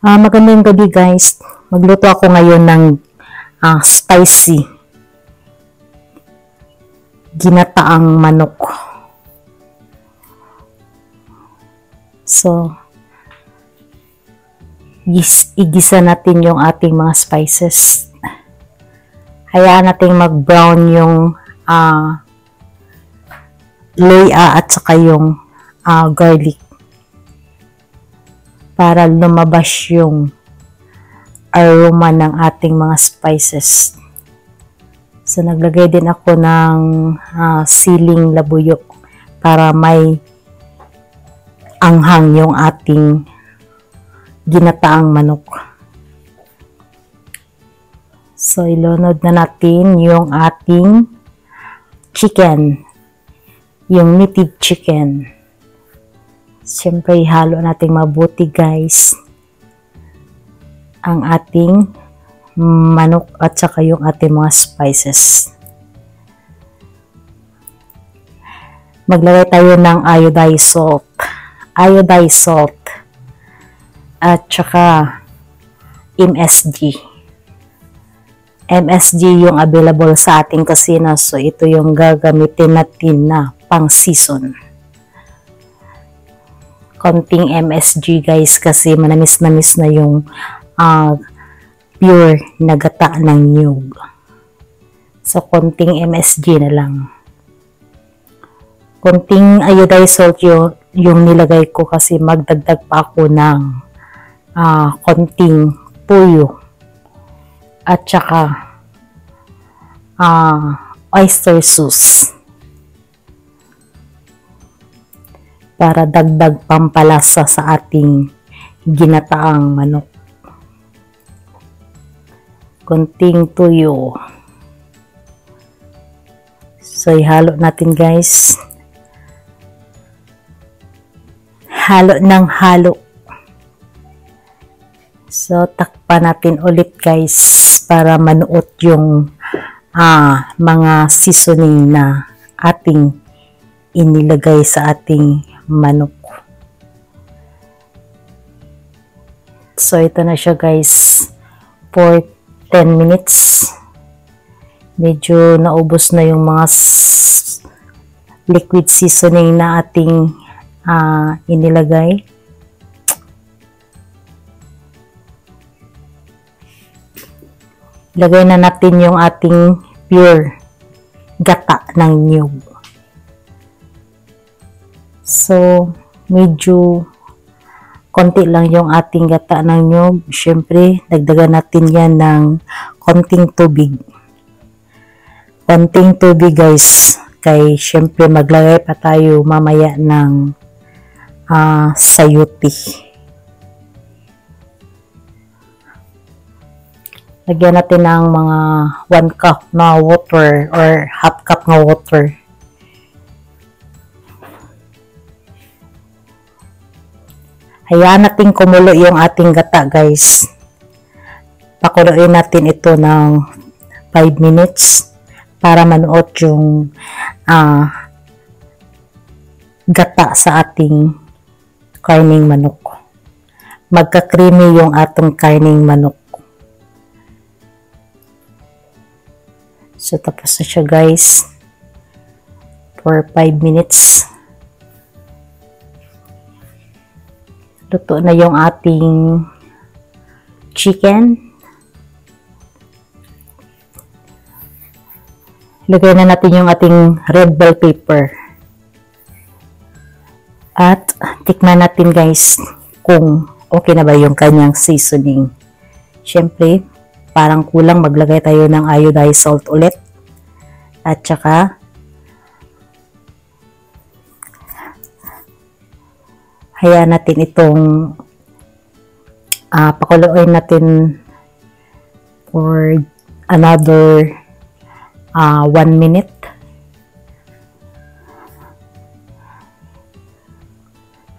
Magandang gabi guys. Magluto ako ngayon ng spicy ginataang manok. So, igisa natin yung ating mga spices. Hayaan natin mag-brown yung luya at saka yung garlic para lumabas yung aroma ng ating mga spices. So, naglagay din ako ng siling labuyo para may anghang yung ating ginataang manok. So, ilunod na natin yung ating chicken, yung native chicken. Siyempre, ihalo natin mabuti guys ang ating manok at saka yung ating mga spices. Maglagay tayo ng iodized salt at saka MSG. MSG yung available sa ating kusina, so ito yung gagamitin natin na pang season. Konting MSG guys kasi manamis-namis na yung pure na gata ng niyog. So, konting MSG na lang. Konting iodized salt yung nilagay ko kasi magdagdag pa ako ng konting tuyo at saka oyster sauce para dagdag pampalasa sa ating ginataang manok. Konting tuyo. So, ihalo natin guys. Halo ng halo. So, takpan natin ulit guys para manuot yung mga seasoning na ating inilagay sa ating manok. So, ito na siya guys for 10 minutes. Medyo naubos na yung mga liquid seasoning na ating inilagay. Lagay na natin yung ating pure gata ng niyog. So, medyo konti lang yung ating gata ng niyog. Siyempre, dagdagan natin yan ng konting tubig. Konting tubig guys. Kaya siyempre maglagay pa tayo mamaya ng sayuti. Lagyan natin ng mga 1 cup na water or half cup na water. Hayaan natin kumulo yung ating gata guys. Pakuluin natin ito ng 5 minutes para manuot yung gata sa ating karning manok. Magka-creamy yung ating karning manok. So, tapos na siya guys for 5 minutes. Luto na yung ating chicken. Lagay na natin yung ating red bell pepper. At tikman natin guys kung okay na ba yung kanyang seasoning. Siyempre, parang kulang, maglagay tayo ng iodized salt ulit. At saka hayaan natin itong pakuluin natin for another 1 minute.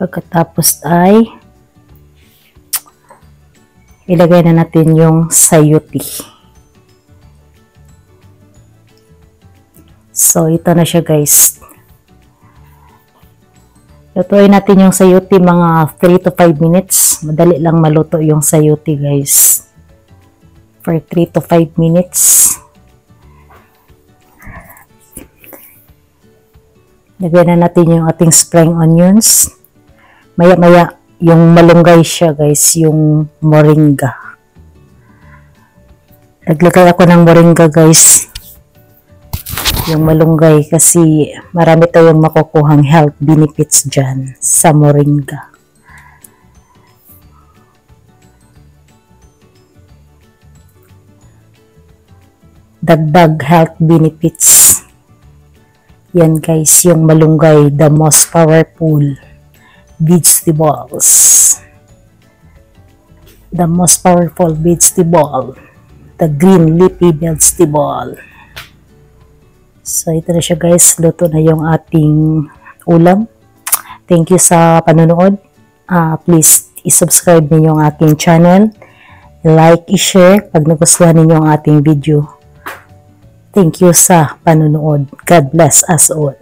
Pagkatapos ay ilagay na natin yung sayuti. So, ito na siya guys. Lutuin natin yung sayote mga 3 to 5 minutes. Madali lang maluto yung sayote guys. For 3 to 5 minutes. Lagyan na natin yung ating spring onions. Maya-maya yung malunggay siya guys, yung moringa. Naglagay ako ng moringa guys. Yung malunggay kasi marami tayong makukuhang health benefits dyan sa moringa. Dagdag health benefits. Yan guys, yung malunggay, the most powerful vegetables. The most powerful vegetable. The green leafy vegetable. So, ito na siya guys. Luto na yung ating ulam. Thank you sa panonood. Please, i-subscribe ninyo ang aking channel. Like, i-share pag nagustuhan ninyo ang ating video. Thank you sa panonood. God bless us all.